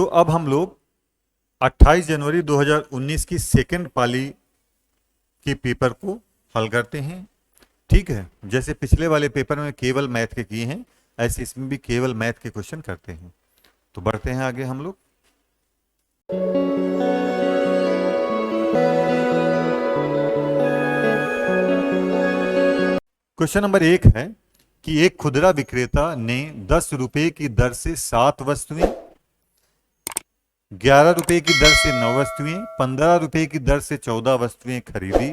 तो अब हम लोग 28 जनवरी 2019 की सेकेंड पाली के पेपर को हल करते हैं। ठीक है, जैसे पिछले वाले पेपर में केवल मैथ के किए हैं, ऐसे इसमें भी केवल मैथ के क्वेश्चन करते हैं। तो बढ़ते हैं आगे हम लोग। क्वेश्चन नंबर 1 है कि एक खुदरा विक्रेता ने 10 रुपए की दर से 7 वस्तुएं, 11 रुपए की दर से 9 वस्तुएं, 15 रुपए की दर से 14 वस्तुएं खरीदी।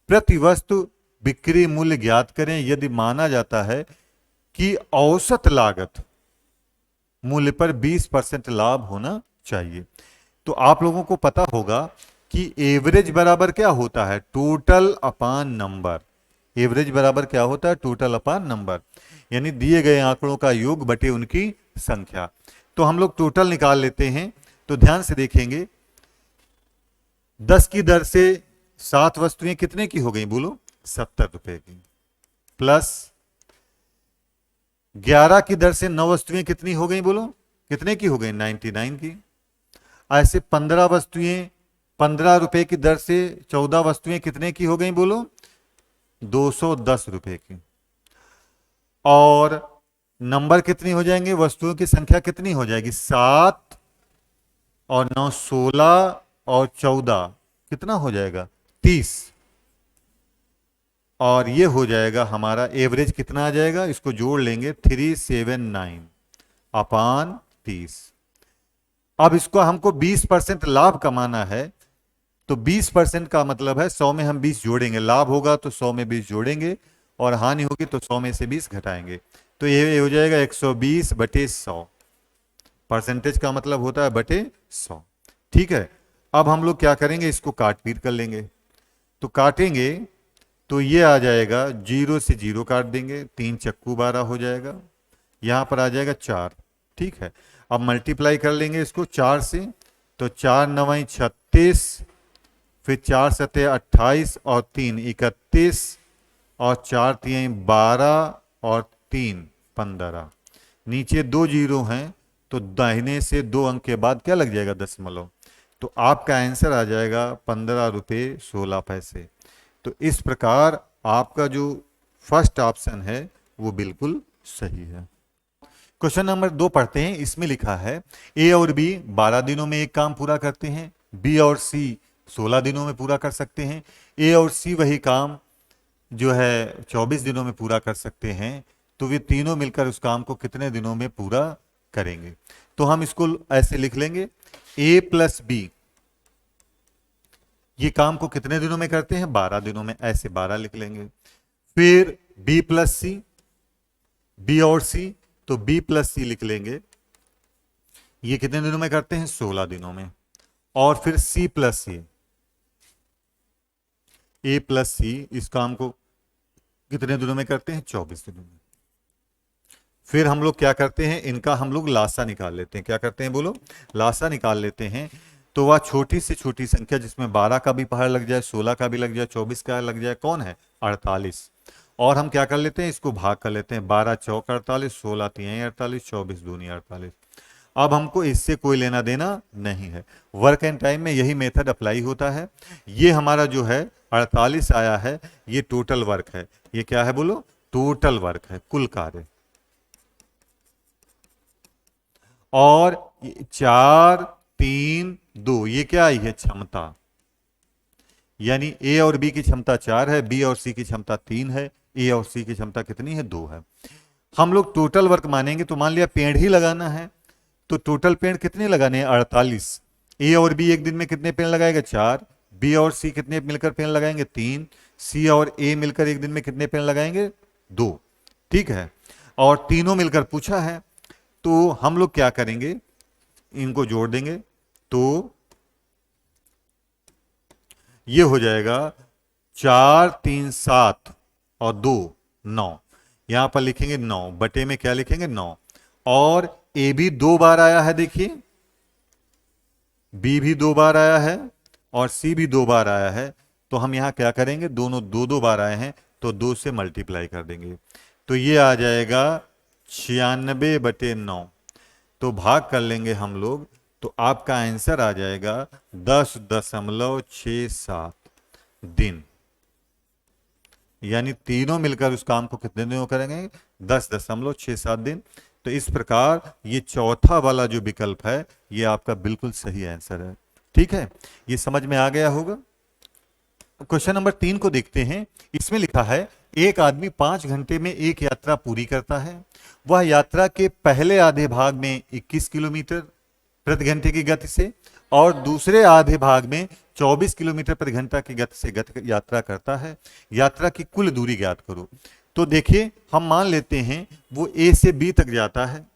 प्रति वस्तु बिक्री मूल्य ज्ञात करें यदि माना जाता है कि औसत लागत मूल्य पर 20% लाभ होना चाहिए। तो आप लोगों को पता होगा कि एवरेज बराबर क्या होता है, टोटल अपान नंबर। एवरेज बराबर क्या होता है, टोटल अपान नंबर, यानी दिए गए आंकड़ों का योग बटे उनकी संख्या। तो हम लोग टोटल निकाल लेते हैं। तो ध्यान से देखेंगे, 10 की दर से 7 वस्तुएं कितने की हो गई बोलो, 70 रुपए की, प्लस 11 की दर से 9 वस्तुएं कितनी हो गई बोलो, कितने की हो गई, 99 की। ऐसे 15 वस्तुएं, 15 रुपए की दर से 14 वस्तुएं कितने की हो गई बोलो, 210 रुपए की। और नंबर कितनी हो जाएंगे, वस्तुओं की संख्या कितनी हो जाएगी, 7 और 9 16 और 14 कितना हो जाएगा, 30। और ये हो जाएगा हमारा एवरेज कितना आ जाएगा, इसको जोड़ लेंगे 379 अपान 30। अब इसको हमको 20% लाभ कमाना है। तो 20% का मतलब है 100 में हम 20 जोड़ेंगे, लाभ होगा तो 100 में 20 जोड़ेंगे और हानि होगी तो 100 में से 20 घटाएंगे। तो ये हो जाएगा 120 बटे 100। परसेंटेज का मतलब होता है बटे 100। ठीक है, अब हम लोग क्या करेंगे, इसको काट पीट कर लेंगे। तो काटेंगे तो ये आ जाएगा, 0 से 0 काट देंगे, 3 चक्कू 12 हो जाएगा, यहां पर आ जाएगा 4। ठीक है, अब मल्टीप्लाई कर लेंगे इसको 4 से। तो 4 9 36, फिर 4 7 28 और 3 31 और 4 3 12 और 3 15। नीचे 2 जीरो हैं तो दाहिने से 2 अंक के बाद क्या लग जाएगा, दशमलव। तो आपका आंसर आ जाएगा 15 रुपये 16 पैसे। तो इस प्रकार आपका जो फर्स्ट ऑप्शन है वो बिल्कुल सही है। क्वेश्चन नंबर 2 पढ़ते हैं। इसमें लिखा है ए और बी 12 दिनों में एक काम पूरा करते हैं, बी और सी 16 दिनों में पूरा कर सकते हैं। ए और सी वही काम जो है 24 दिनों में पूरा कर सकते हैं। तो वे तीनों मिलकर उस काम को कितने दिनों में पूरा करेंगे। तो हम इसको ऐसे लिख लेंगे, ए प्लस बी ये काम को कितने दिनों में करते हैं, 12 दिनों में, ऐसे 12 लिख लेंगे। फिर बी प्लस सी, बी और सी, तो बी प्लस सी लिख लेंगे, ये कितने दिनों में करते हैं, 16 दिनों में। और फिर सी प्लस सी, ए प्लस सी इस काम को कितने दिनों में करते हैं, 24 दिनों में। फिर हम लोग क्या करते हैं, इनका हम लोग लासा निकाल लेते हैं। क्या करते हैं बोलो, लासा निकाल लेते हैं। तो वह छोटी से छोटी संख्या जिसमें 12 का भी पहाड़ लग जाए, 16 का भी लग जाए, 24 का लग जाए, कौन है, 48। और हम क्या कर लेते हैं, इसको भाग कर लेते हैं, 12 चौक 48, 16 3 48, 24 दूनी 48। अब हमको इससे कोई लेना देना नहीं है। वर्क एंड टाइम में यही मेथड अप्लाई होता है। ये हमारा जो है 48 आया है, ये टोटल वर्क है। ये क्या है बोलो, टोटल वर्क है, कुल कार्य। और 4 3 2 ये क्या आई है, क्षमता। यानी ए और बी की क्षमता 4 है, बी और सी की क्षमता 3 है, ए और सी की क्षमता कितनी है, 2 है। हम लोग टोटल वर्क मानेंगे। तो मान लिया पेड़ ही लगाना है, तो टोटल पेड़ कितने लगाने हैं, 48। ए और बी एक दिन में कितने पेड़ लगाएगा, 4। बी और सी कितने मिलकर पेड़ लगाएंगे, 3। सी और ए मिलकर एक दिन में कितने पेड़ लगाएंगे, 2। ठीक है, और तीनों मिलकर पूछा है। तो हम लोग क्या करेंगे, इनको जोड़ देंगे। तो ये हो जाएगा 4 3 7 और 2 9। यहां पर लिखेंगे 9, बटे में क्या लिखेंगे, 9। और ए भी 2 बार आया है, देखिए बी भी 2 बार आया है और सी भी 2 बार आया है। तो हम यहां क्या करेंगे, दोनों 2 बार आए हैं तो 2 से मल्टीप्लाई कर देंगे। तो ये आ जाएगा 96 बटे 9। तो भाग कर लेंगे हम लोग तो आपका आंसर आ जाएगा 10.67 दिन, यानी तीनों मिलकर उस काम को कितने दिनों करेंगे? 10.67 दिन। तो इस प्रकार ये चौथा वाला जो विकल्प है ये आपका बिल्कुल सही आंसर है। ठीक है, ये समझ में आ गया होगा। क्वेश्चन नंबर 3 को देखते हैं। इसमें लिखा है एक आदमी 5 घंटे में एक यात्रा पूरी करता है। वह यात्रा के पहले आधे भाग में 21 किलोमीटर प्रति घंटे की गति से और दूसरे आधे भाग में 24 किलोमीटर प्रति घंटा की गति से यात्रा करता है। यात्रा की कुल दूरी ज्ञात करो। तो देखिए, हम मान लेते हैं वो ए से बी तक जाता है,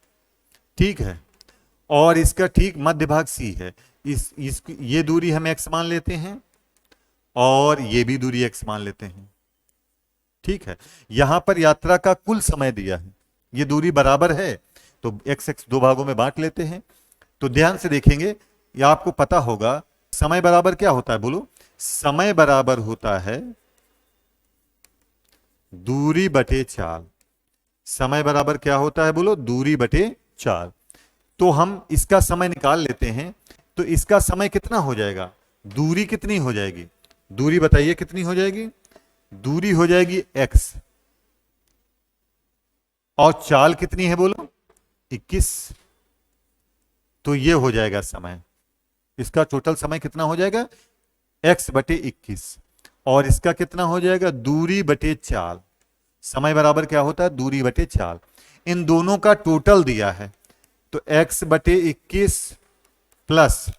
ठीक है, और इसका ठीक मध्य भाग सी है। ये दूरी हम एक्स मान लेते हैं और ये भी दूरी एक्स मान लेते हैं, ठीक है। यहां पर यात्रा का कुल समय दिया है, ये दूरी बराबर है, तो एक्स एक्स दो भागों में बांट लेते हैं। तो ध्यान से देखेंगे, या आपको पता होगा समय बराबर क्या होता है, बोलो। समय बराबर होता है दूरी बटे चाल। समय बराबर क्या होता है, बोलो, दूरी बटे चाल। तो हम इसका समय निकाल लेते हैं। तो इसका समय कितना हो जाएगा, दूरी कितनी हो जाएगी, दूरी बताइए कितनी हो जाएगी? दूरी हो जाएगी x, और चाल कितनी है, बोलो, 21। तो ये हो जाएगा समय। इसका टोटल समय कितना हो जाएगा, x बटे 21, और इसका कितना हो जाएगा, दूरी बटे चाल। समय बराबर क्या होता है, दूरी बटे चाल। इन दोनों का टोटल दिया है, तो x बटे 21 प्लस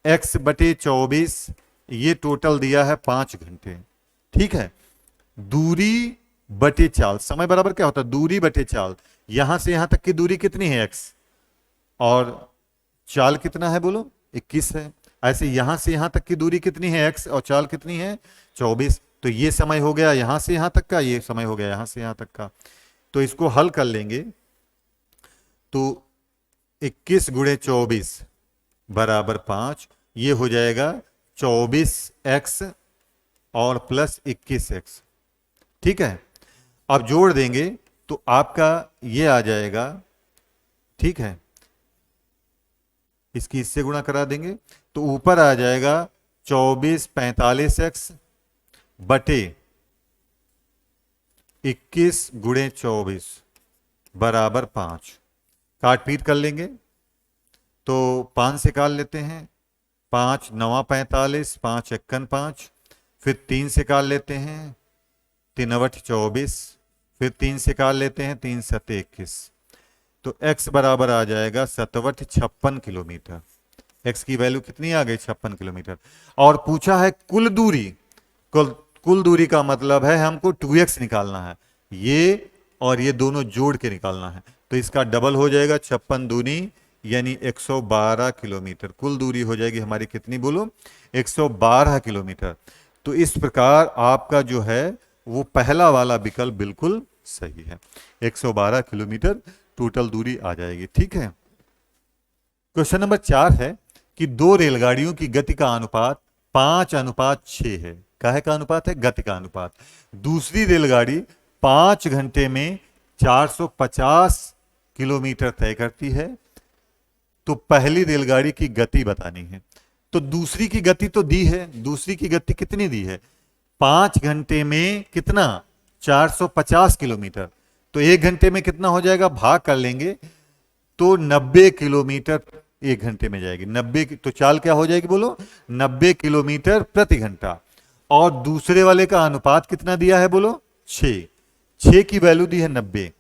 x बटे 24, ये टोटल दिया है 5 घंटे, ठीक है। दूरी बटे चाल, समय बराबर क्या होता है, दूरी बटे चाल। यहां से यहां तक की दूरी कितनी है, x, और चाल कितना है, बोलो, 21 है। ऐसे यहां से यहां तक की दूरी कितनी है, x, और चाल कितनी है, 24। तो ये समय हो गया यहां से यहां तक का, ये समय हो गया यहां से यहां तक का। तो इसको हल कर लेंगे तो 21 गुणे 24 बराबर 5, ये हो जाएगा 24x और प्लस 21x, ठीक है। अब जोड़ देंगे तो आपका ये आ जाएगा, ठीक है, इसकी इससे गुणा करा देंगे तो ऊपर आ जाएगा 24 45x बटे 21 गुणे 24 बराबर 5। काट पीट कर लेंगे तो 5 से काट लेते हैं, 5 9 45, 5 51 5, फिर 3 से काट लेते हैं, 3 8 24, फिर 3 से काट लेते हैं, 3 7 21। तो x बराबर आ जाएगा 7 56 किलोमीटर। x की वैल्यू कितनी आ गई, 56 किलोमीटर। और पूछा है कुल दूरी। कुल दूरी का मतलब है हमको 2x निकालना है, ये और ये दोनों जोड़ के निकालना है। तो इसका डबल हो जाएगा, 56 दूनी यानी 112 किलोमीटर। कुल दूरी हो जाएगी हमारी कितनी, बोलो, 112 किलोमीटर। तो इस प्रकार आपका जो है वो पहला वाला विकल्प बिल्कुल सही है, 112 किलोमीटर टोटल दूरी आ जाएगी, ठीक है। क्वेश्चन नंबर 4 है कि दो रेलगाड़ियों की गति का अनुपात 5:6 है। काहे का अनुपात है, गति का अनुपात। दूसरी रेलगाड़ी 5 घंटे में 450 किलोमीटर तय करती है। तो पहली रेलगाड़ी की गति बतानी है। तो दूसरी की गति तो दी है, दूसरी की गति कितनी दी है, 5 घंटे में कितना, 450 किलोमीटर। तो 1 घंटे में कितना हो जाएगा, भाग कर लेंगे तो 90 किलोमीटर 1 घंटे में जाएगी। 90, तो चाल क्या हो जाएगी, बोलो, 90 किलोमीटर प्रति घंटा। और दूसरे वाले का अनुपात कितना दिया है, बोलो, 6। 6 की वैल्यू दी है 90,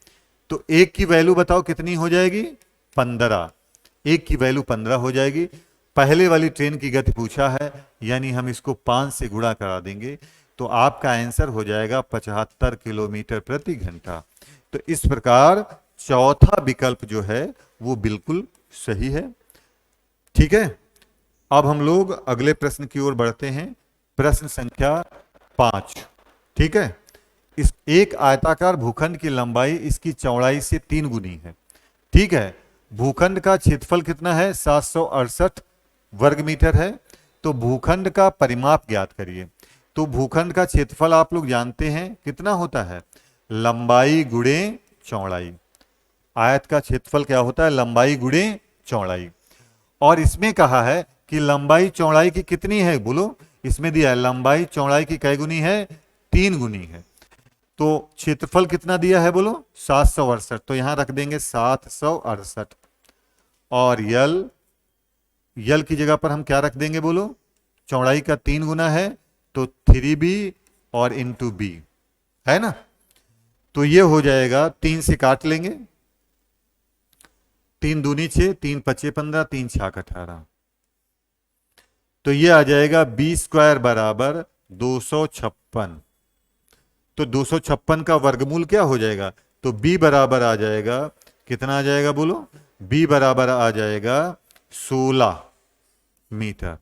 तो 1 की वैल्यू बताओ कितनी हो जाएगी, 15। 1 की वैल्यू 15 हो जाएगी। पहले वाली ट्रेन की गति पूछा है, यानी हम इसको 5 से गुणा करा देंगे तो आपका आंसर हो जाएगा 75 किलोमीटर प्रति घंटा। तो इस प्रकार चौथा विकल्प जो है वो बिल्कुल सही है, ठीक है। अब हम लोग अगले प्रश्न की ओर बढ़ते हैं, प्रश्न संख्या 5, ठीक है। इस एक आयताकार भूखंड की लंबाई इसकी चौड़ाई से 3 गुनी है, ठीक है। भूखंड का क्षेत्रफल कितना है, 768 वर्ग मीटर है। तो भूखंड का परिमाप ज्ञात करिए। तो भूखंड का क्षेत्रफल आप लोग जानते हैं कितना होता है, लंबाई गुणे चौड़ाई। आयत का क्षेत्रफल क्या होता है, लंबाई गुणे चौड़ाई। और इसमें कहा है कि लंबाई चौड़ाई की कितनी है, बोलो। इसमें दिया है लंबाई चौड़ाई की कै गुनी है, 3 गुनी है। तो क्षेत्रफल कितना दिया है, बोलो 768। तो यहां रख देंगे 768। और यल की जगह पर हम क्या रख देंगे, बोलो। चौड़ाई का 3 गुना है तो 3b और इंटू बी, है ना। तो ये हो जाएगा, 3 से काट लेंगे, 3 दूनी 6, 3 पचे 15, 3 छाक 18। तो ये आ जाएगा बी स्क्वायर बराबर 256। तो 256 का वर्गमूल क्या हो जाएगा, तो b बराबर आ जाएगा, कितना आ जाएगा, बोलो। b बराबर आ जाएगा 16 मीटर।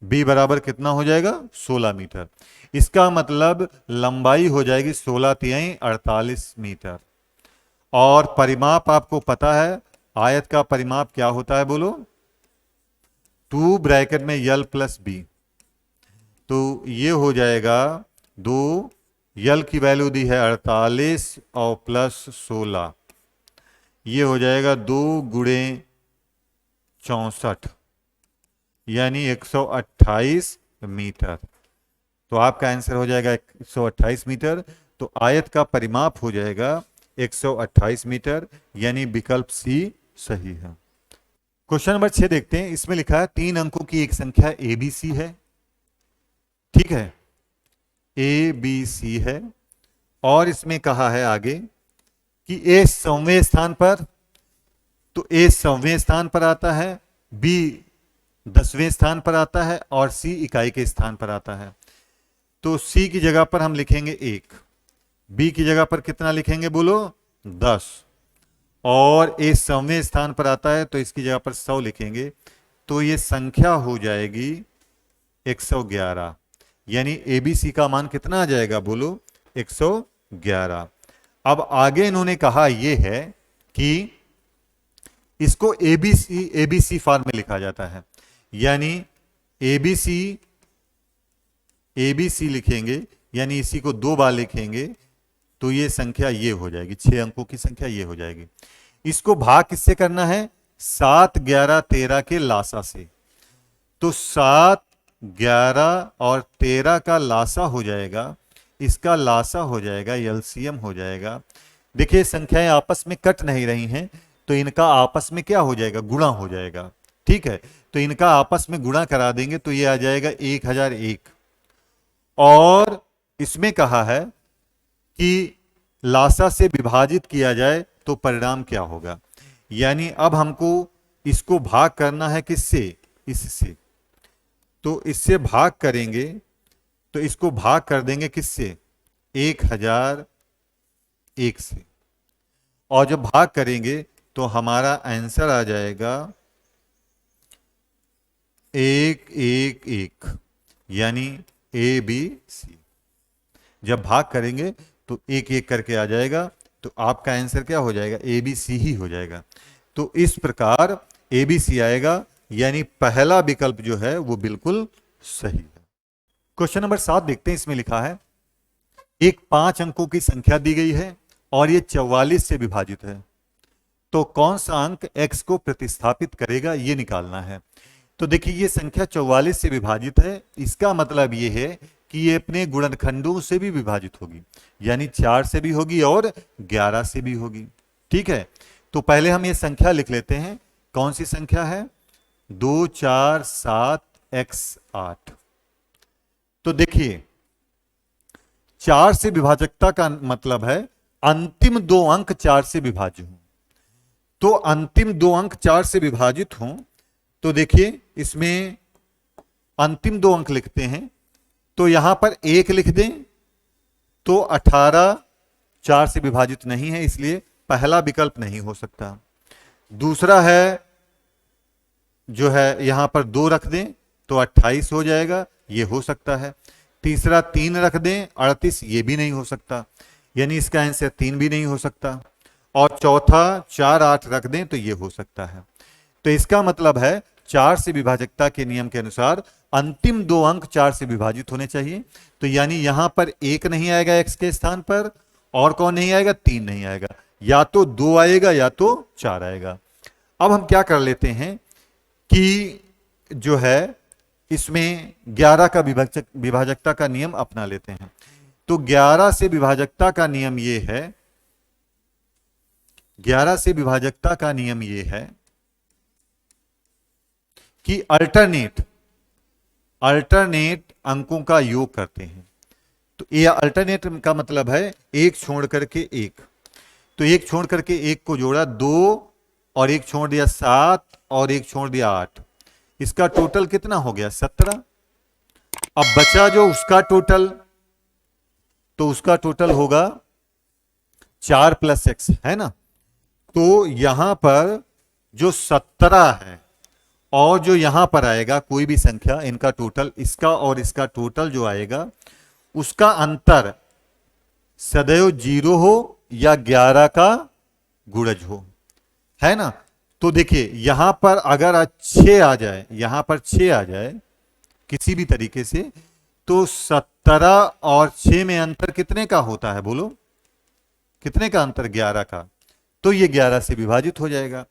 b बराबर कितना हो जाएगा, 16 मीटर। इसका मतलब लंबाई हो जाएगी 16 तिहाई 48 मीटर। और परिमाप आपको पता है, आयत का परिमाप क्या होता है, बोलो। 2 ब्रैकेट में यल प्लस बी। तो ये हो जाएगा 2, यल की वैल्यू दी है 48 और प्लस 16, ये हो जाएगा 2 गुणे 64 यानी 128 मीटर। तो आपका आंसर हो जाएगा 128 मीटर। तो आयत का परिमाप हो जाएगा 128 मीटर, यानी विकल्प सी सही है। क्वेश्चन नंबर 6 देखते हैं। इसमें लिखा है 3 अंकों की एक संख्या एबीसी है, ठीक है, ए बी सी है। और इसमें कहा है आगे कि ए 100वें स्थान पर, तो ए 100वें स्थान पर आता है, बी 10वें स्थान पर आता है और सी इकाई के स्थान पर आता है। तो सी की जगह पर हम लिखेंगे 1, बी की जगह पर कितना लिखेंगे, बोलो 10, और ए 100वें स्थान पर आता है तो इसकी जगह पर 100 लिखेंगे। तो ये संख्या हो जाएगी 111, यानी एबीसी का मान कितना आ जाएगा, बोलो 111। अब आगे इन्होंने कहा यह है कि इसको एबीसी फॉर्म में लिखा जाता है, यानी एबीसी लिखेंगे, यानी इसी को 2 बार लिखेंगे तो ये संख्या ये हो जाएगी, 6 अंकों की संख्या ये हो जाएगी। इसको भाग किससे करना है, 7, 11, 13 के लासा से। तो 7, 11 और 13 का लासा हो जाएगा, इसका लासा हो जाएगा, एलसीएम हो जाएगा। देखिए संख्याएं आपस में कट नहीं रही हैं, तो इनका आपस में क्या हो जाएगा, गुणा हो जाएगा, ठीक है। तो इनका आपस में गुणा करा देंगे तो ये आ जाएगा 1001। और इसमें कहा है कि लासा से विभाजित किया जाए तो परिणाम क्या होगा, यानी अब हमको इसको भाग करना है किससे, इससे। तो इससे भाग करेंगे तो इसको भाग कर देंगे किससे, 1001 से। और जब भाग करेंगे तो हमारा आंसर आ जाएगा 111, यानी ए बी सी। जब भाग करेंगे तो 1-1 करके आ जाएगा, तो आपका आंसर क्या हो जाएगा, ए बी सी ही हो जाएगा। तो इस प्रकार ए बी सी आएगा, यानी पहला विकल्प जो है वो बिल्कुल सही है। क्वेश्चन नंबर 7 देखते हैं। इसमें लिखा है एक 5 अंकों की संख्या दी गई है और ये 44 से विभाजित है, तो कौन सा अंक x को प्रतिस्थापित करेगा, ये निकालना है। तो देखिए ये संख्या 44 से विभाजित है, इसका मतलब ये है कि ये अपने गुणनखंडों से भी विभाजित होगी, यानी 4 से भी होगी और 11 से भी होगी, ठीक है। तो पहले हम ये संख्या लिख लेते हैं। कौन सी संख्या है, 2, 4, 7, x 8। तो देखिए 4 से विभाजकता का मतलब है अंतिम 2 अंक 4 से विभाज्य हों। तो अंतिम 2 अंक 4 से विभाजित हों, तो देखिए इसमें अंतिम 2 अंक लिखते हैं, तो यहां पर 1 लिख दें तो 18 4 से विभाजित नहीं है, इसलिए पहला विकल्प नहीं हो सकता। दूसरा है जो है यहां पर 2 रख दें तो 28 हो जाएगा, ये हो सकता है। तीसरा 3 रख दें 38, ये भी नहीं हो सकता, यानी इसका आंसर 3 भी नहीं हो सकता। और चौथा 4, 8 रख दें तो ये हो सकता है। तो इसका मतलब है 4 से विभाजकता के नियम के अनुसार अंतिम 2 अंक 4 से विभाजित होने चाहिए। तो यानी यहां पर 1 नहीं आएगा x के स्थान पर, और कौन नहीं आएगा, 3 नहीं आएगा, या तो 2 आएगा या तो 4 आएगा। अब हम क्या कर लेते हैं कि जो है इसमें 11 का विभाजकता का नियम अपना लेते हैं। तो 11 से विभाजकता का नियम ये है, 11 से विभाजकता का नियम ये है कि अल्टरनेट अंकों का योग करते हैं। तो ये अल्टरनेट का मतलब है एक छोड़ करके एक। तो एक छोड़ करके एक को जोड़ा 2, और एक छोड़ दिया 7, और एक छोड़ दिया 8। इसका टोटल कितना हो गया? 17। अब बचा जो उसका टोटल, तो उसका टोटल होगा 4 + x, है ना। तो यहां पर जो 17 है और जो यहां पर आएगा कोई भी संख्या, इनका टोटल, इसका और इसका टोटल जो आएगा उसका अंतर सदैव 0 हो या 11 का गुणज हो, है ना। तो देखिए यहां पर अगर 6 आ जाए, यहां पर 6 आ जाए किसी भी तरीके से, तो 17 और 6 में अंतर कितने का होता है? बोलो कितने का अंतर? 11 का। तो ये 11 से विभाजित हो जाएगा।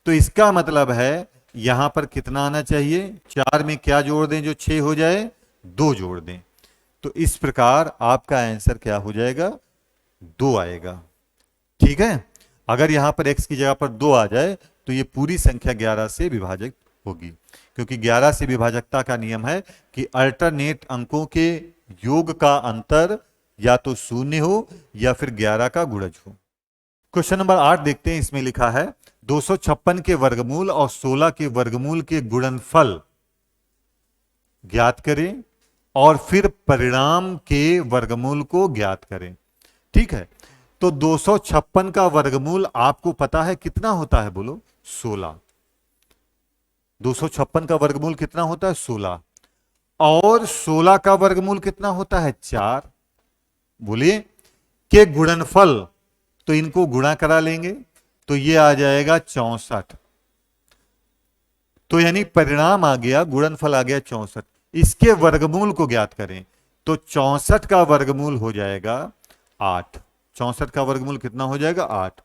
तो इसका मतलब है यहां पर कितना आना चाहिए? 4 में क्या जोड़ दें जो 6 हो जाए? 2 जोड़ दें। तो इस प्रकार आपका आंसर क्या हो जाएगा? 2 आएगा। ठीक है। अगर यहां पर x की जगह पर 2 आ जाए तो ये पूरी संख्या 11 से विभाजित होगी, क्योंकि 11 से विभाजकता का नियम है कि अल्टरनेट अंकों के योग का अंतर या तो 0 हो या फिर 11 का गुणज हो। क्वेश्चन नंबर 8 देखते हैं। इसमें लिखा है 256 के वर्गमूल और 16 के वर्गमूल के गुणनफल ज्ञात करें और फिर परिणाम के वर्गमूल को ज्ञात करें। ठीक है। तो 256 का वर्गमूल आपको पता है कितना होता है? बोलो 16। 256 का वर्गमूल कितना होता है? 16। और 16 का वर्गमूल कितना होता है? 4। बोलिए के गुणनफल, तो इनको गुणा करा लेंगे तो ये आ जाएगा 64। तो यानी परिणाम आ गया, गुणनफल आ गया 64। इसके वर्गमूल को ज्ञात करें तो 64 का वर्गमूल हो जाएगा 8। 64 का वर्गमूल कितना हो जाएगा? 8।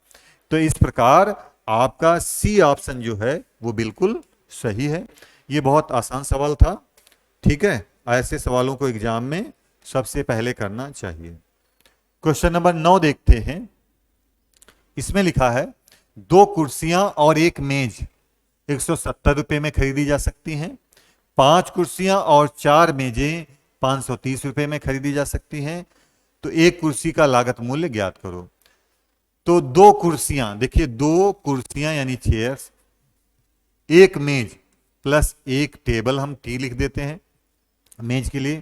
तो इस प्रकार आपका सी ऑप्शन जो है वो बिल्कुल सही है। ये बहुत आसान सवाल था। ठीक है। ऐसे सवालों को एग्जाम में सबसे पहले करना चाहिए। क्वेश्चन नंबर 9 देखते हैं। इसमें लिखा है 2 कुर्सियां और 1 मेज 170 रुपए में खरीदी जा सकती हैं। 5 कुर्सियां और 4 मेजें 530 रुपए में खरीदी जा सकती हैं। तो एक कुर्सी का लागत मूल्य ज्ञात करो। तो 2 कुर्सियां, देखिए 2 कुर्सियां यानी चेयर्स, 1 मेज प्लस 1 टेबल, हम टी लिख देते हैं मेज के लिए।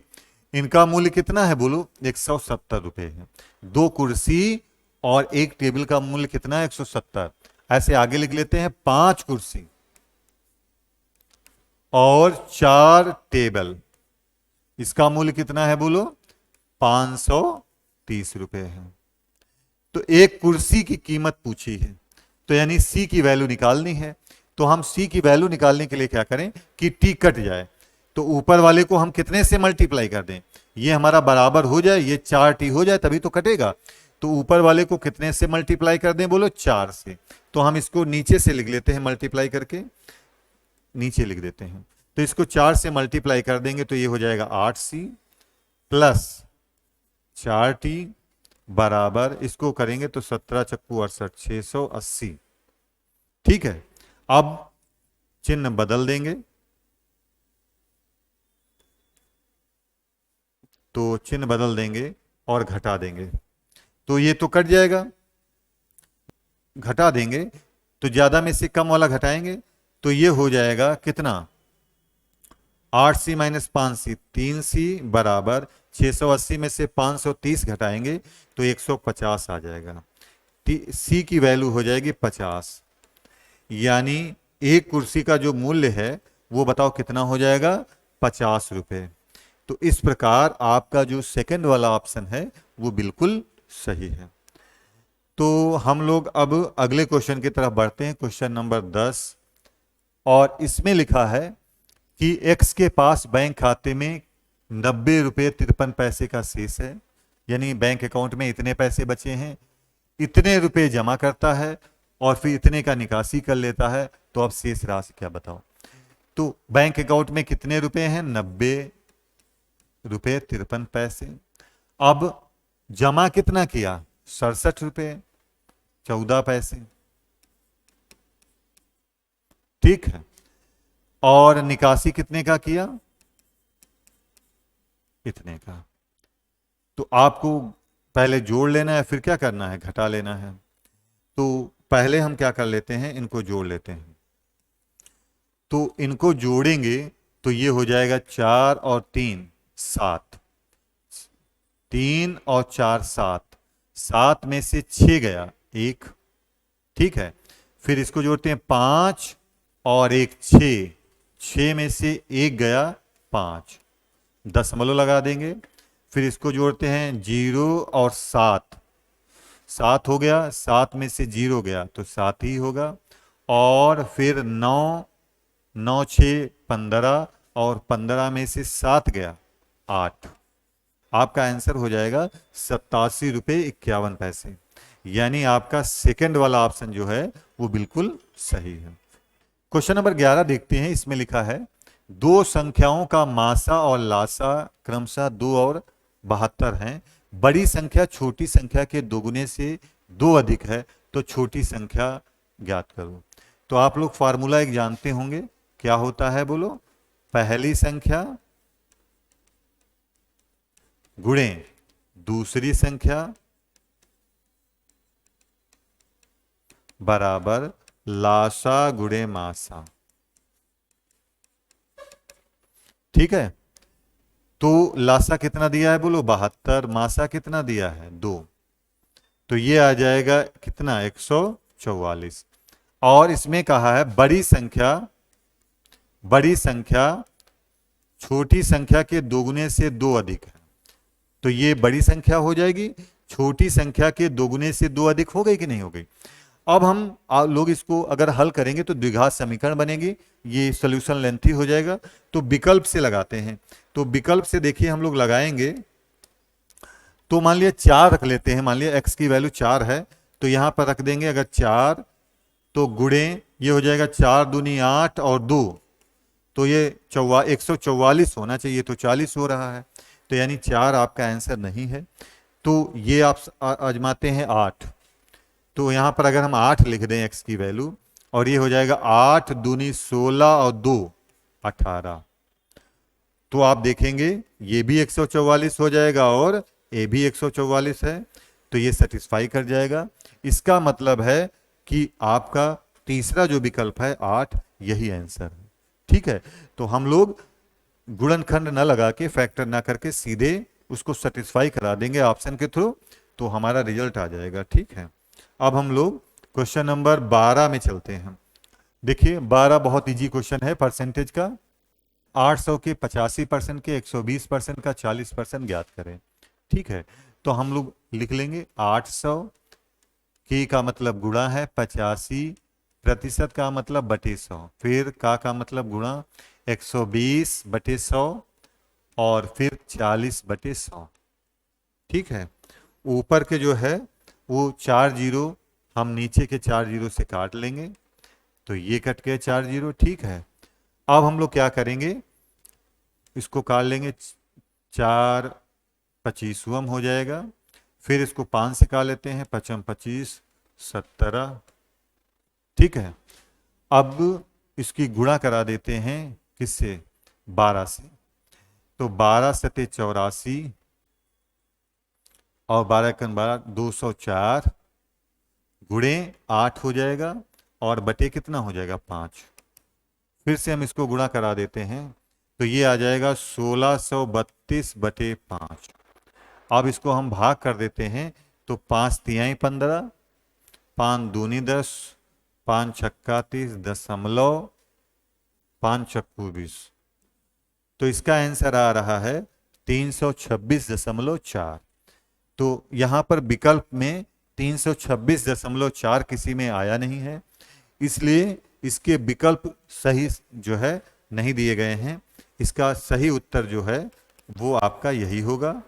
इनका मूल्य कितना है? बोलो 170 रुपए है। 2 कुर्सी और 1 टेबल का मूल्य कितना है? 170। ऐसे आगे लिख लेते हैं 5 कुर्सी और 4 टेबल, इसका मूल्य कितना है? बोलो 530 रुपए है। तो एक कुर्सी की कीमत पूछी है, तो यानी सी की वैल्यू निकालनी है। तो हम सी की वैल्यू निकालने के लिए क्या करें कि टी कट जाए, तो ऊपर वाले को हम कितने से मल्टीप्लाई कर दें? ये हमारा बराबर हो जाए, ये 4t हो जाए तभी तो कटेगा। तो ऊपर वाले को कितने से मल्टीप्लाई कर दें? बोलो 4 से। तो हम इसको नीचे से लिख लेते हैं, मल्टीप्लाई करके नीचे लिख देते हैं। तो इसको 4 से मल्टीप्लाई कर देंगे तो ये हो जाएगा 8c प्लस 4t बराबर, इसको करेंगे तो 17 चक्कू 68, 680। ठीक है। अब चिन्ह बदल देंगे, तो चिन्ह बदल देंगे और घटा देंगे तो ये तो कट जाएगा। घटा देंगे तो ज्यादा में से कम वाला घटाएंगे तो ये हो जाएगा कितना? 8c माइनस 5c, 3c बराबर 680 में से 530 घटाएंगे तो 150 आ जाएगा। सी की वैल्यू हो जाएगी 50। यानी एक कुर्सी का जो मूल्य है वो बताओ कितना हो जाएगा? 50 रुपए। तो इस प्रकार आपका जो सेकंड वाला ऑप्शन है वो बिल्कुल सही है। तो हम लोग अब अगले क्वेश्चन की तरफ बढ़ते हैं, क्वेश्चन नंबर 10। और इसमें लिखा है कि x के पास बैंक खाते में 90 रुपये 53 पैसे का शेष है, यानी बैंक अकाउंट में इतने पैसे बचे हैं, इतने रुपए जमा करता है और फिर इतने का निकासी कर लेता है। तो अब शेष राशि क्या बताओ? तो बैंक अकाउंट में कितने रुपए हैं? 90 रुपए 53 पैसे। अब जमा कितना किया? 67 रुपए 14 पैसे। ठीक है, और निकासी कितने का किया? इतने का। तो आपको पहले जोड़ लेना है, फिर क्या करना है? घटा लेना है। तो पहले हम क्या कर लेते हैं, इनको जोड़ लेते हैं। तो इनको जोड़ेंगे तो ये हो जाएगा 4 और 3 7, 3 और 4 7, 7 में से 6 गया 1। ठीक है, फिर इसको जोड़ते हैं 5 और 1 6, 6 में से 1 गया 5, दशमलव लगा देंगे। फिर इसको जोड़ते हैं 0 और 7, 7 हो गया, 7 में से 0 गया तो 7 ही होगा। और फिर 9, 9 6 15 और 15 में से 7 गया 8। आपका आंसर हो जाएगा 87 रुपए 51 पैसे। यानी आपका सेकंड वाला ऑप्शन जो है वो बिल्कुल सही है। क्वेश्चन नंबर 11 देखते हैं। इसमें लिखा है दो संख्याओं का मासा और लासा क्रमशः 2 और 72 हैं। बड़ी संख्या छोटी संख्या के दोगुने से 2 अधिक है, तो छोटी संख्या ज्ञात करो। तो आप लोग फार्मूला एक जानते होंगे, क्या होता है बोलो? पहली संख्या गुणे दूसरी संख्या बराबर लासा गुणे मासा। ठीक है, तो लासा कितना दिया है बोलो? 72। मासा कितना दिया है? 2। तो ये आ जाएगा कितना? 144। और इसमें कहा है बड़ी संख्या छोटी संख्या के दोगुने से 2 अधिक है। तो ये बड़ी संख्या हो जाएगी, छोटी संख्या के दोगुने से 2 अधिक हो गई कि नहीं हो गई? अब हम लोग इसको अगर हल करेंगे तो द्विघात समीकरण बनेगी, ये सॉल्यूशन लेंथी हो जाएगा। तो विकल्प से लगाते हैं। तो विकल्प से देखिए हम लोग लगाएंगे, तो मान लिया 4 रख लेते हैं। मान लिया x की वैल्यू 4 है, तो यहां पर रख देंगे अगर 4, तो गुणे ये हो जाएगा 4 दूनी 8 और 2, तो ये 144 होना चाहिए, तो 40 हो रहा है। तो यानी 4 आपका आंसर नहीं है। तो ये आप आजमाते हैं 8। तो यहां पर अगर हम 8 लिख दें x की वैल्यू, और ये हो जाएगा 8 दूनी 16 और 2 18, तो आप देखेंगे ये भी 144 हो जाएगा और ये भी 144 है, तो ये सेटिस्फाई कर जाएगा। इसका मतलब है कि आपका तीसरा जो विकल्प है 8, यही आंसर है। ठीक है, तो हम लोग गुणनखंड न लगा के, फैक्टर ना करके सीधे उसको सेटिस्फाई करा देंगे ऑप्शन के थ्रू, तो हमारा रिजल्ट आ जाएगा। ठीक है, अब हम लोग क्वेश्चन नंबर 12 में चलते हैं। देखिए 12 बहुत इजी क्वेश्चन है परसेंटेज का। 800 के 85% के 120% का 40% ज्ञात करें। ठीक है, तो हम लोग लिख लेंगे 800 के का मतलब गुणा है 85% का मतलब बटे 100, फिर का मतलब गुणा 120/100 और फिर 40/100। ठीक है, ऊपर के जो है वो 4 जीरो हम नीचे के 4 जीरो से काट लेंगे, तो ये कट गए 4 जीरो। ठीक है, अब हम लोग क्या करेंगे, इसको काट लेंगे, 4 25वां हो जाएगा। फिर इसको 5 से काट लेते हैं, 5 25 17। ठीक है, अब इसकी गुणा करा देते हैं किससे? 12 से। तो 12 सते 84 और 12 कन 12 204 गुणे 8 हो जाएगा और बटे कितना हो जाएगा? 5। फिर से हम इसको गुणा करा देते हैं, तो ये आ जाएगा 1632/5। अब इसको हम भाग कर देते हैं, तो 5 तिहाई 15, 5 दूनी 10, 5 छक्का 30 दशमलव 5 चक्कू 20। तो इसका आंसर आ रहा है 326.4। तो यहां पर विकल्प में 326.4 किसी में आया नहीं है, इसलिए इसके विकल्प सही जो है नहीं दिए गए हैं। इसका सही उत्तर जो है वो आपका यही होगा।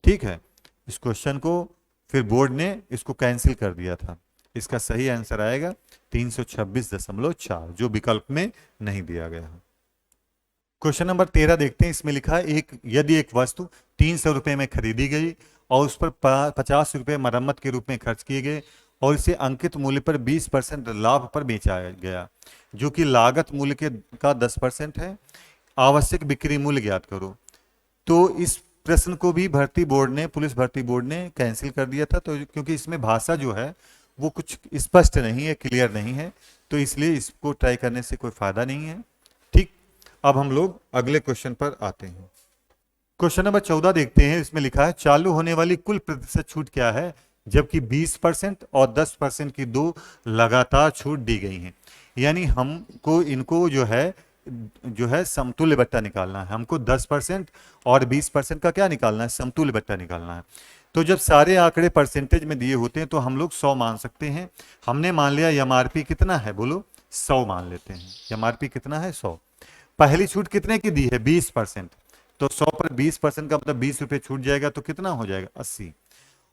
ठीक है, इस क्वेश्चन को फिर बोर्ड ने इसको कैंसिल कर दिया था, इसका सही आंसर आएगा 326.4, जो विकल्प में नहीं दिया गया है। क्वेश्चन नंबर 13 देखते हैं। इसमें लिखा है यदि एक वस्तु 300 रुपये में खरीदी गई और उस पर 50 रुपये मरम्मत के रूप में खर्च किए गए और इसे अंकित मूल्य पर 20% लाभ पर बेचा गया, जो कि लागत मूल्य का 10% है। आवश्यक बिक्री मूल्य ज्ञात करो। तो इस प्रश्न को भी पुलिस भर्ती बोर्ड ने कैंसिल कर दिया था, तो क्योंकि इसमें भाषा जो है वो कुछ स्पष्ट नहीं है, क्लियर नहीं है, तो इसलिए इसको ट्राई करने से कोई फायदा नहीं है। ठीक, अब हम लोग अगले क्वेश्चन पर आते हैं। क्वेश्चन नंबर 14 देखते हैं। इसमें लिखा है चालू होने वाली कुल प्रतिशत छूट क्या है, जबकि 20% और 10% की दो लगातार छूट दी गई हैं। यानी हमको इनको जो है समतुल्य बट्टा निकालना है। हमको 10% और 20% का क्या निकालना है, समतुल्य बट्टा निकालना है। तो जब सारे आंकड़े परसेंटेज में दिए होते हैं तो हम लोग 100 मान सकते हैं। हमने मान लिया एमआरपी कितना है, बोलो 100 मान लेते हैं। एमआरपी कितना है, 100। पहली छूट कितने की दी है, 20%। तो 100 पर 20% का मतलब 20 रुपये छूट जाएगा, तो कितना हो जाएगा, 80।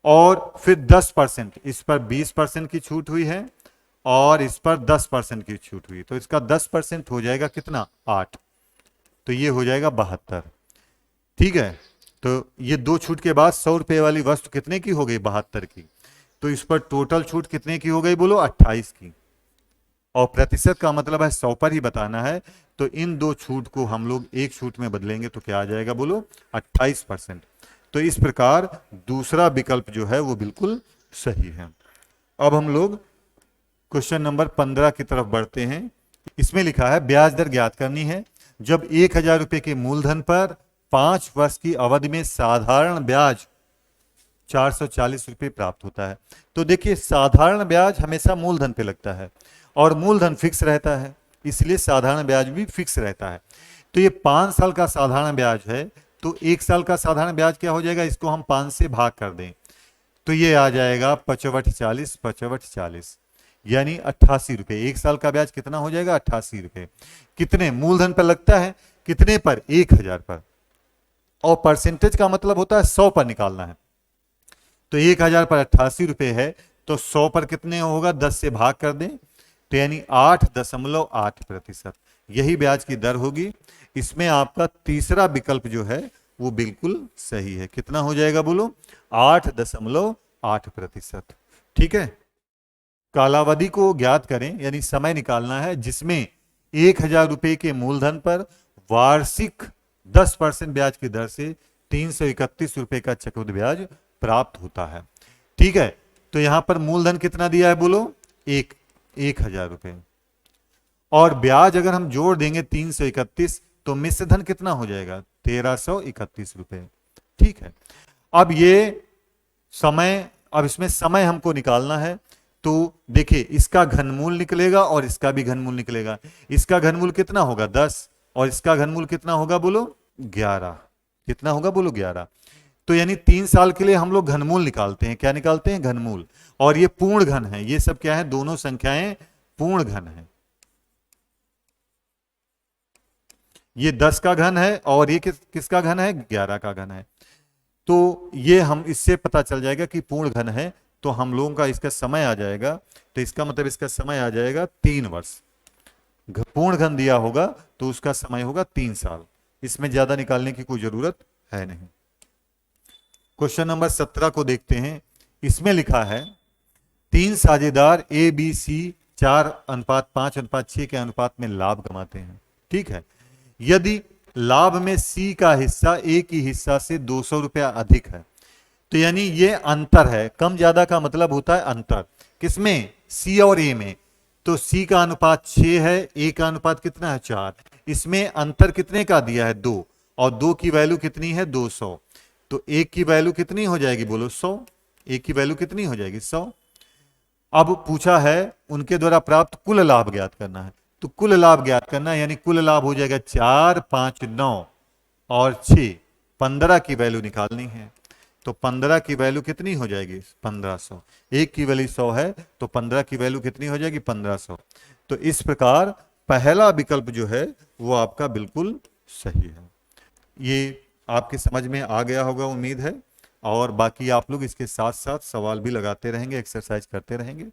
और फिर 10%, इस पर 20% की छूट हुई है और इस पर 10% की छूट हुई, तो इसका 10% हो जाएगा कितना, 8। तो ये हो जाएगा 72। ठीक है, तो ये दो छूट के बाद 100 रुपये वाली वस्तु कितने की हो गई, 72 की। तो इस पर टोटल छूट कितने की हो गई, बोलो 28 की। और प्रतिशत का मतलब है 100 पर ही बताना है, तो इन दो छूट को हम लोग एक छूट में बदलेंगे तो क्या आ जाएगा, बोलो 28%। तो इस प्रकार दूसरा विकल्प जो है वो बिल्कुल सही है। अब हम लोग क्वेश्चन नंबर 15 की तरफ बढ़ते हैं। इसमें लिखा है ब्याज दर ज्ञात करनी है जब 1000 रुपये के मूलधन पर 5 वर्ष की अवधि में साधारण ब्याज 440 रुपये प्राप्त होता है। तो देखिए, साधारण ब्याज हमेशा मूलधन पे लगता है और मूलधन फिक्स रहता है, इसलिए साधारण ब्याज भी फिक्स रहता है। तो ये 5 साल का साधारण ब्याज है, तो 1 साल का साधारण ब्याज क्या हो जाएगा, इसको हम 5 से भाग कर दें तो ये आ जाएगा 45 45, यानी 88 रुपये। 1 साल का ब्याज कितना हो जाएगा, 88 रुपये। कितने मूलधन पर लगता है, कितने पर, 1000 पर। और परसेंटेज का मतलब होता है 100 पर निकालना है। तो 1000 पर 88 रुपये है, तो 100 पर कितने होगा, 10 से भाग कर दें, तो यानी 8.8%। यही ब्याज की दर होगी। इसमें आपका तीसरा विकल्प जो है वो बिल्कुल सही है। कितना हो जाएगा, बोलो 8.8%। ठीक है, कालावधि को ज्ञात करें, यानी समय निकालना है जिसमें 1000 रुपये के मूलधन पर वार्षिक 10% ब्याज की दर से 331 रुपये का चक्रवृद्धि ब्याज प्राप्त होता है। ठीक है, तो यहां पर मूलधन कितना दिया है, बोलो 1000 रुपये, और ब्याज अगर हम जोड़ देंगे 331 तो मिश्र धन कितना हो जाएगा, 1331 रुपये। ठीक है, अब इसमें समय हमको निकालना है। तो देखिए, इसका घनमूल निकलेगा और इसका भी घनमूल निकलेगा। इसका घनमूल कितना होगा, 10, और इसका घनमूल कितना होगा, बोलो 11। कितना होगा, बोलो 11। तो यानी 3 साल के लिए हम लोग घनमूल निकालते हैं। क्या निकालते हैं, घनमूल। और ये पूर्ण घन है, ये सब क्या है, दोनों संख्याएं पूर्ण घन है। ये 10 का घन है और ये किसका घन है, 11 का घन है। तो ये हम इससे पता चल जाएगा कि पूर्ण घन है, तो हम लोगों का इसका समय आ जाएगा, तो इसका मतलब इसका समय आ जाएगा 3 वर्ष। पूर्ण घन दिया होगा तो उसका समय होगा 3 साल। इसमें ज्यादा निकालने की कोई जरूरत है नहीं। क्वेश्चन नंबर 17 को देखते हैं। इसमें लिखा है 3 साझेदार ABC 4:5:6 के अनुपात में लाभ कमाते हैं। ठीक है, यदि लाभ में C का हिस्सा A की हिस्सा से 200 रुपया अधिक है, तो यानी ये अंतर है। कम ज्यादा का मतलब होता है अंतर। किसमें, C और A में। तो C का अनुपात 6 है, A का अनुपात कितना है, 4। इसमें अंतर कितने का दिया है, 2, और 2 की वैल्यू कितनी है, 200। तो 1 की वैल्यू कितनी हो जाएगी, बोलो 100। 1 की वैल्यू कितनी हो जाएगी, 100। अब पूछा है उनके द्वारा प्राप्त कुल लाभ ज्ञात करना है। तो कुल लाभ ज्ञात करना है, यानी कुल लाभ हो जाएगा 4, 5, 9 और 6, 15 की वैल्यू निकालनी है। तो 15 की वैल्यू कितनी हो जाएगी, 1500। 1 की वैल्यू 100 है, तो 15 की वैल्यू कितनी हो जाएगी, 1500। तो इस प्रकार पहला विकल्प जो है वो आपका बिल्कुल सही है। ये आपके समझ में आ गया होगा, उम्मीद है। और बाकी आप लोग इसके साथ साथ सवाल भी लगाते रहेंगे, एक्सरसाइज करते रहेंगे।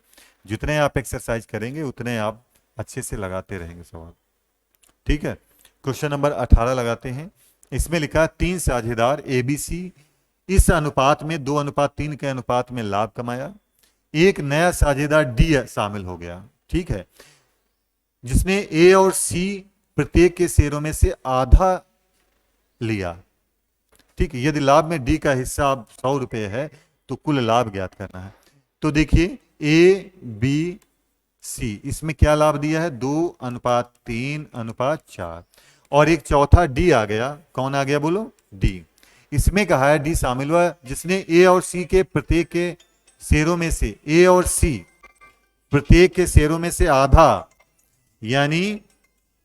जितने आप एक्सरसाइज करेंगे उतने आप अच्छे से लगाते रहेंगे सवाल। ठीक है, क्वेश्चन नंबर 18 लगाते हैं। इसमें लिखा है 3 साझेदार ABC इस अनुपात में 2:3 के अनुपात में लाभ कमाया। एक नया साझेदार डी शामिल हो गया, ठीक है, जिसने ए और सी प्रत्येक के शेयरों में से आधा लिया। ठीक है, यदि लाभ में डी का हिस्सा अब 100 रुपये है तो कुल लाभ ज्ञात करना है। तो देखिए ABC इसमें क्या लाभ दिया है, 2:3:4 और एक चौथा डी आ गया। कौन आ गया बोलो, डी। इसमें कहा है डी शामिल हुआ जिसने ए और सी के प्रत्येक के शेयरों में से, ए और सी प्रत्येक के शेयरों में से आधा, यानी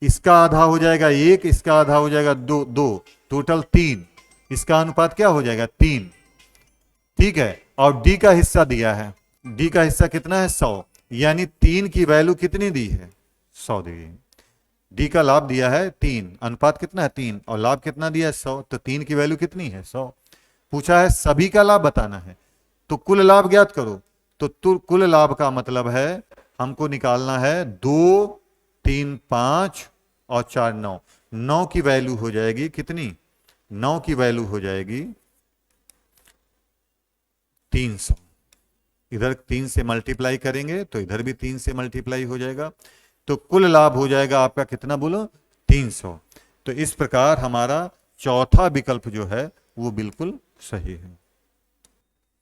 इसका आधा हो जाएगा 1, इसका आधा हो जाएगा 2, टोटल 3, इसका अनुपात क्या हो जाएगा 3। ठीक है, और डी का हिस्सा दिया है, डी का हिस्सा कितना है 100, यानी 3 की वैल्यू कितनी दी है 100 दी है। डी का लाभ दिया है 3, अनुपात कितना है 3 और लाभ कितना दिया है 100, तो 3 की वैल्यू कितनी है 100। पूछा है सभी का लाभ बताना है तो कुल लाभ ज्ञात करो। तो कुल लाभ का मतलब है हमको निकालना है 2, 3, 5 और 4, 9। 9 की वैल्यू हो जाएगी कितनी, 9 की वैल्यू हो जाएगी 300। इधर 3 से मल्टीप्लाई करेंगे तो इधर भी 3 से मल्टीप्लाई हो जाएगा, तो कुल लाभ हो जाएगा आपका कितना बोलो 300। तो इस प्रकार हमारा चौथा विकल्प जो है वो बिल्कुल सही है।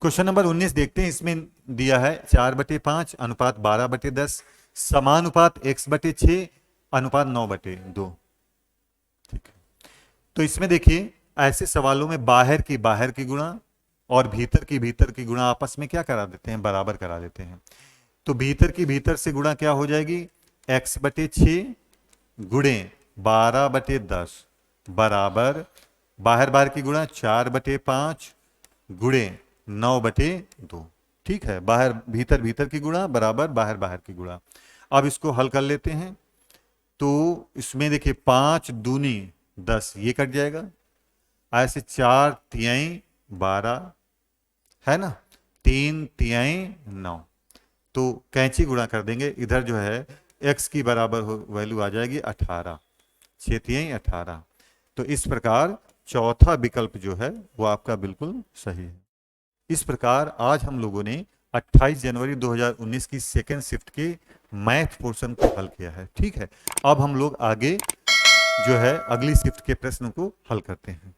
क्वेश्चन नंबर 19 देखते हैं। इसमें दिया है 4/5 अनुपात 12/10 समानुपात x/6 अनुपात 9/2। ठीक है, तो इसमें देखिए ऐसे सवालों में बाहर की गुणा और भीतर की गुणा आपस में क्या करा देते हैं, बराबर करा देते हैं। तो भीतर से गुणा क्या हो जाएगी, x/6 गुणे 12/10 बराबर बाहर की गुणा 4/5 गुणे 9/2। ठीक है, भीतर की गुणा बराबर बाहर की गुणा। अब इसको हल कर लेते हैं। तो इसमें देखिए 5 दूनी 10, ये कट जाएगा, ऐसे 4 तिहाई 12 है ना, 3 तिहाई 9, तो कैंची गुणा कर देंगे। इधर जो है x की बराबर वैल्यू आ जाएगी 18, 6 तिहाई 18। तो इस प्रकार चौथा विकल्प जो है वो आपका बिल्कुल सही है। इस प्रकार आज हम लोगों ने 28 जनवरी 2019 की सेकेंड शिफ्ट के मैथ पोर्शन को हल किया है। ठीक है, अब हम लोग आगे जो है अगली शिफ्ट के प्रश्न को हल करते हैं।